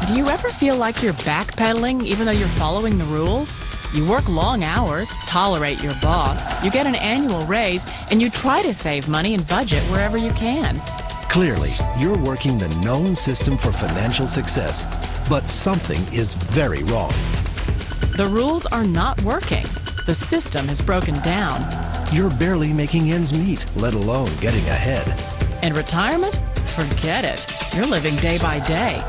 Do you ever feel like you're backpedaling even though you're following the rules? You work long hours, tolerate your boss, you get an annual raise, and you try to save money and budget wherever you can. Clearly, you're working the known system for financial success, but something is very wrong. The rules are not working. The system has broken down. You're barely making ends meet, let alone getting ahead. And retirement? Forget it. You're living day by day.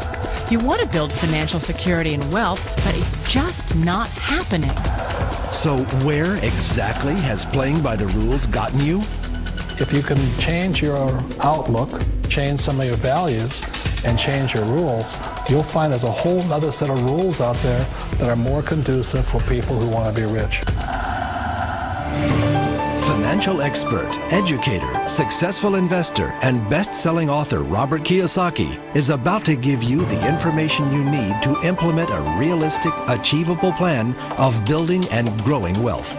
You want to build financial security and wealth, but it's just not happening. So where exactly has playing by the rules gotten you? If you can change your outlook, change some of your values, and change your rules, you'll find there's a whole other set of rules out there that are more conducive for people who want to be rich. Financial expert, educator, successful investor, and best-selling author Robert Kiyosaki is about to give you the information you need to implement a realistic, achievable plan of building and growing wealth.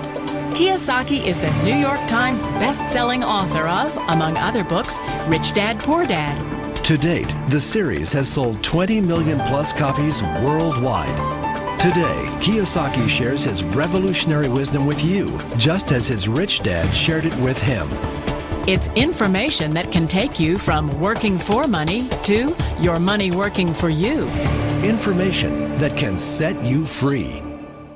Kiyosaki is the New York Times best-selling author of, among other books, Rich Dad, Poor Dad. To date, the series has sold 20 million plus copies worldwide. Today, Kiyosaki shares his revolutionary wisdom with you, just as his rich dad shared it with him. It's information that can take you from working for money to your money working for you. Information that can set you free.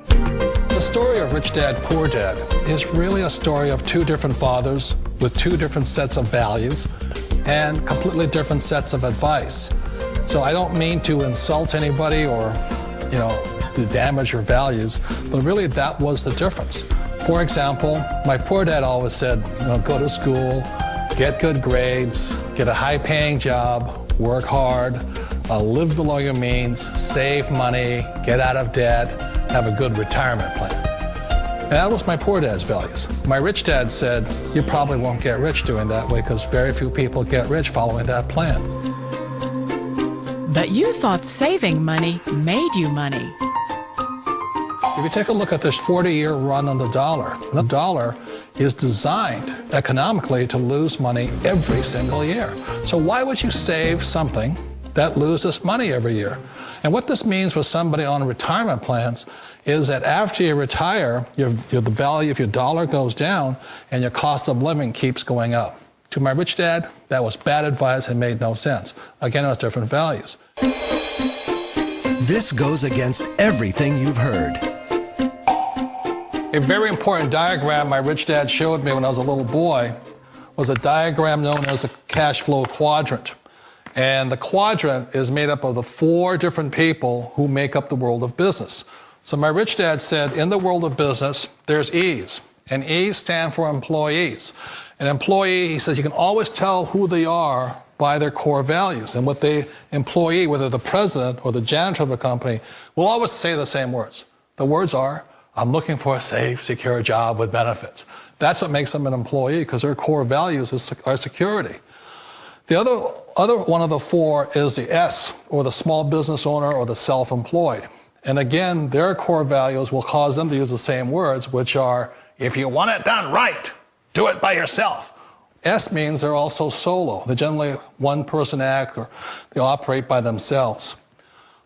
The story of Rich Dad, Poor Dad is really a story of two different fathers with two different sets of values and completely different sets of advice. So I don't mean to insult anybody or, to damage your values, but really that was the difference. For example, my poor dad always said, go to school, get good grades, get a high-paying job, work hard, live below your means, save money, get out of debt, have a good retirement plan. And that was my poor dad's values. My rich dad said, you probably won't get rich doing that way because very few people get rich following that plan. But you thought saving money made you money. If you take a look at this 40-year run on the dollar is designed economically to lose money every single year. So why would you save something that loses money every year? And what this means for somebody on retirement plans is that after you retire, the value of your dollar goes down and your cost of living keeps going up. To my rich dad, that was bad advice and made no sense. Again, it was different values. This goes against everything you've heard. A very important diagram my rich dad showed me when I was a little boy was a diagram known as a cash flow quadrant. And the quadrant is made up of the 4 different people who make up the world of business. So my rich dad said, in the world of business, there's E's. And E's stand for employees. An employee, he says, you can always tell who they are by their core values. And what the employee, whether the president or the janitor of a company, will always say the same words. The words are, I'm looking for a safe, secure job with benefits. That's what makes them an employee, because their core values are security. The other one of the 4 is the S, or the small business owner or the self-employed. And again, their core values will cause them to use the same words, which are, if you want it done right, do it by yourself. S means they're also solo. They're generally one-person act, or they operate by themselves.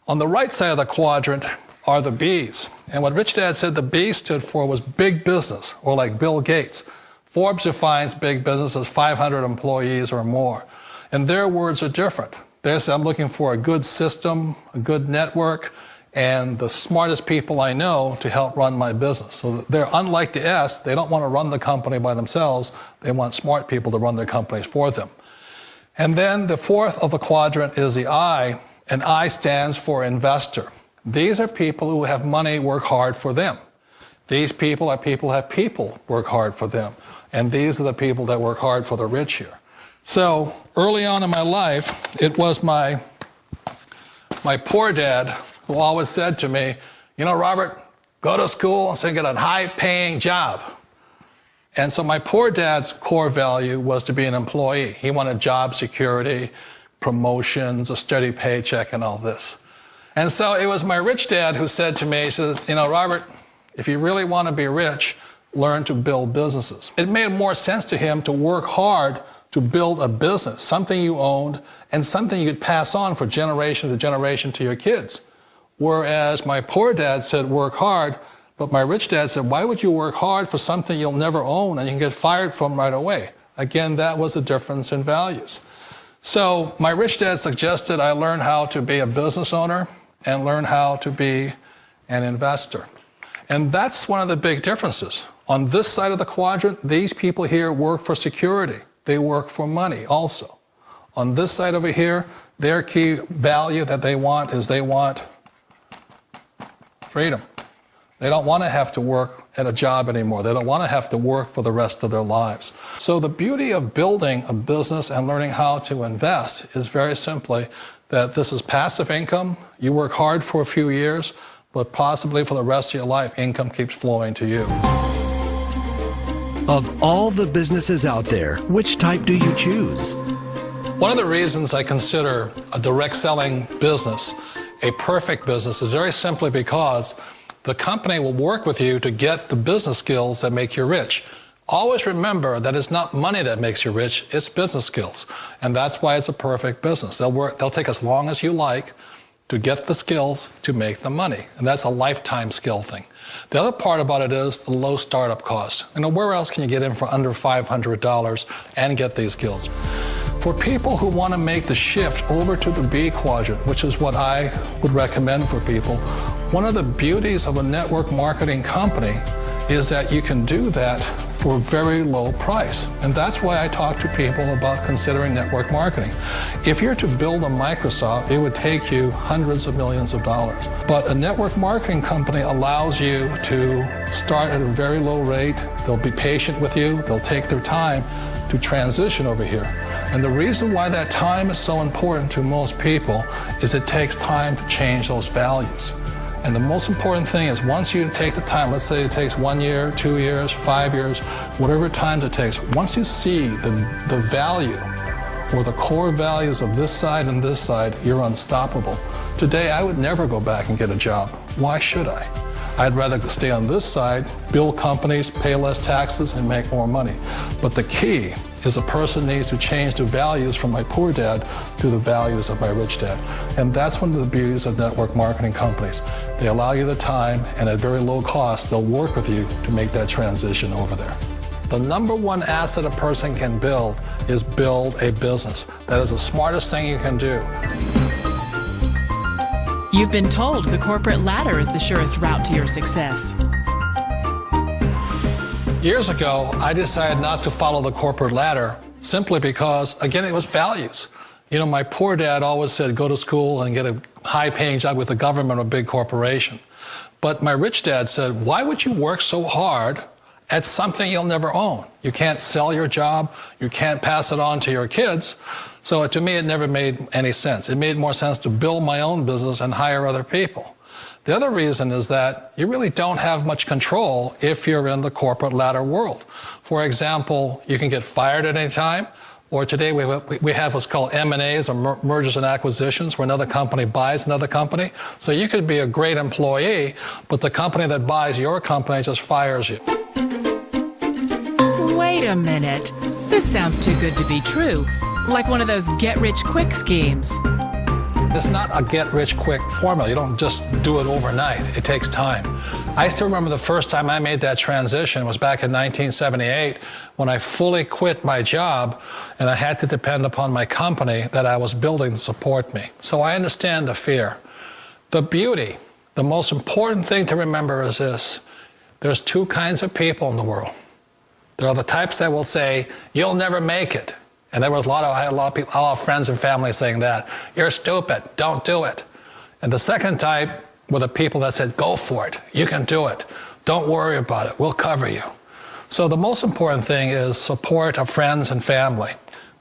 On the right side of the quadrant are the B's. And what Rich Dad said the B stood for was big business, or like Bill Gates. Forbes defines big business as 500 employees or more. And their words are different. They say, I'm looking for a good system, a good network, and the smartest people I know to help run my business. So they're unlike the S. They don't want to run the company by themselves. They want smart people to run their companies for them. And then the 4th of the quadrant is the I, and I stands for investor. These are people who have money work hard for them. These people are people who have people work hard for them. And these are the people that work hard for the rich here. So early on in my life, it was my poor dad who always said to me, Robert, go to school and get a high-paying job. And so my poor dad's core value was to be an employee. He wanted job security, promotions, a steady paycheck, and all this. And so it was my rich dad who said to me, he says, Robert, if you really want to be rich, learn to build businesses. It made more sense to him to work hard to build a business, something you owned and something you could pass on for generation to generation to your kids. Whereas my poor dad said, work hard, but my rich dad said, why would you work hard for something you'll never own and you can get fired from right away? Again, that was the difference in values. So my rich dad suggested I learn how to be a business owner and learn how to be an investor. And that's one of the big differences. On this side of the quadrant, these people here work for security. They work for money also. On this side over here, their key value that they want is they want freedom. They don't want to have to work at a job anymore. They don't want to have to work for the rest of their lives. So the beauty of building a business and learning how to invest is very simply that this is passive income. You work hard for a few years, but possibly for the rest of your life, income keeps flowing to you. Of all the businesses out there, which type do you choose? One of the reasons I consider a direct selling business a perfect business is very simply because the company will work with you to get the business skills that make you rich. Always remember that it's not money that makes you rich, it's business skills. And that's why it's a perfect business. They'll take as long as you like to get the skills to make the money. And that's a lifetime skill thing. The other part about it is the low startup cost. Where else can you get in for under $500 and get these skills? For people who want to make the shift over to the B quadrant, which is what I would recommend for people, one of the beauties of a network marketing company is that you can do that for a very low price. And that's why I talk to people about considering network marketing. If you're to build a Microsoft, it would take you hundreds of millions of dollars. But a network marketing company allows you to start at a very low rate. They'll be patient with you. They'll take their time to transition over here. And the reason why that time is so important to most people is it takes time to change those values. And the most important thing is once you take the time, let's say it takes 1 year, 2 years, 5 years, whatever time it takes, once you see the value or the core values of this side and this side, you're unstoppable. Today, I would never go back and get a job. Why should I? I'd rather stay on this side, build companies, pay less taxes, and make more money. But the key is a person needs to change the values from my poor dad to the values of my rich dad. And that's one of the beauties of network marketing companies. They allow you the time, and at very low cost, they'll work with you to make that transition over there. The number one asset a person can build is build a business. That is the smartest thing you can do. You've been told the corporate ladder is the surest route to your success. Years ago, I decided not to follow the corporate ladder simply because, again, it was values. My poor dad always said, go to school and get a high-paying job with the government or a big corporation. But my rich dad said, why would you work so hard at something you'll never own? You can't sell your job. You can't pass it on to your kids. So to me, it never made any sense. It made more sense to build my own business and hire other people. The other reason is that you really don't have much control if you're in the corporate ladder world. For example, you can get fired at any time, or today we have what's called M&As, or mergers and acquisitions, where another company buys another company. So you could be a great employee, but the company that buys your company just fires you. Wait a minute. This sounds too good to be true. Like one of those get-rich-quick schemes. It's not a get-rich-quick formula. You don't just do it overnight. It takes time. I still remember the first time I made that transition was back in 1978 when I fully quit my job and I had to depend upon my company that I was building to support me. So I understand the fear. The beauty, the most important thing to remember is this. There's two kinds of people in the world. There are the types that will say, you'll never make it. And I had a lot of friends and family saying that. You're stupid, don't do it. And the second type were the people that said, go for it, you can do it. Don't worry about it, we'll cover you. So the most important thing is support of friends and family.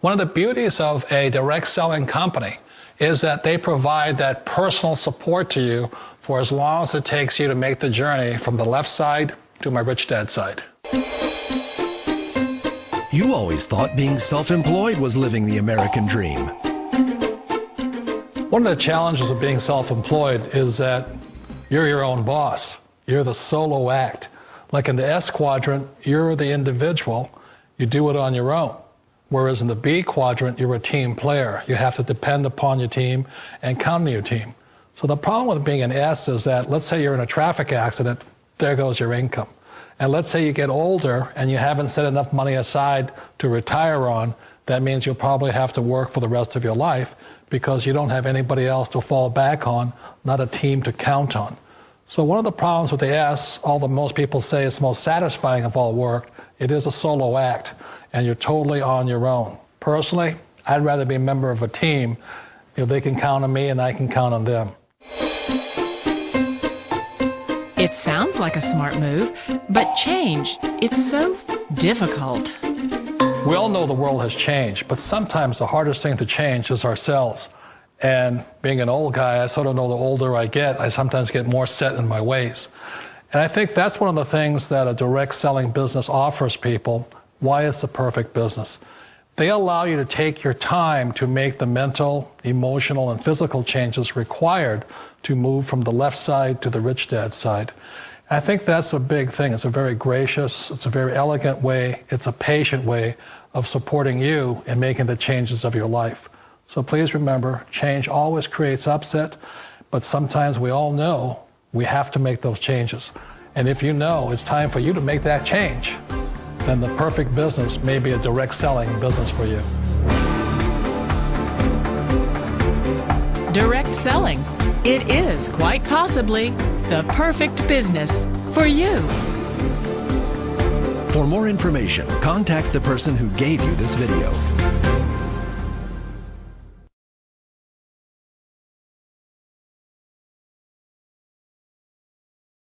One of the beauties of a direct selling company is that they provide that personal support to you for as long as it takes you to make the journey from the left side to my rich dad side. You always thought being self-employed was living the American dream. One of the challenges of being self-employed is that you're your own boss. You're the solo act. Like in the S quadrant, you're the individual. You do it on your own. Whereas in the B quadrant, you're a team player. You have to depend upon your team and count on your team. So the problem with being an S is that, let's say you're in a traffic accident, there goes your income. And let's say you get older and you haven't set enough money aside to retire on, that means you'll probably have to work for the rest of your life because you don't have anybody else to fall back on, not a team to count on. So one of the problems with the S, although most people say it's the most satisfying of all work, it is a solo act, and you're totally on your own. Personally, I'd rather be a member of a team. They can count on me and I can count on them. It sounds like a smart move, but change, it's so difficult. We all know the world has changed, but sometimes the hardest thing to change is ourselves. And being an old guy, I sort of know the older I get, I sometimes get more set in my ways. And I think that's one of the things that a direct selling business offers people, why it's the perfect business. They allow you to take your time to make the mental, emotional, and physical changes required to move from the left side to the rich dad side. I think that's a big thing. It's a very gracious, it's a very elegant way, it's a patient way of supporting you in making the changes of your life. So please remember, change always creates upset, but sometimes we all know we have to make those changes. And if you know it's time for you to make that change, then the perfect business may be a direct selling business for you. Direct selling. It is quite possibly the perfect business for you. For more information, contact the person who gave you this video.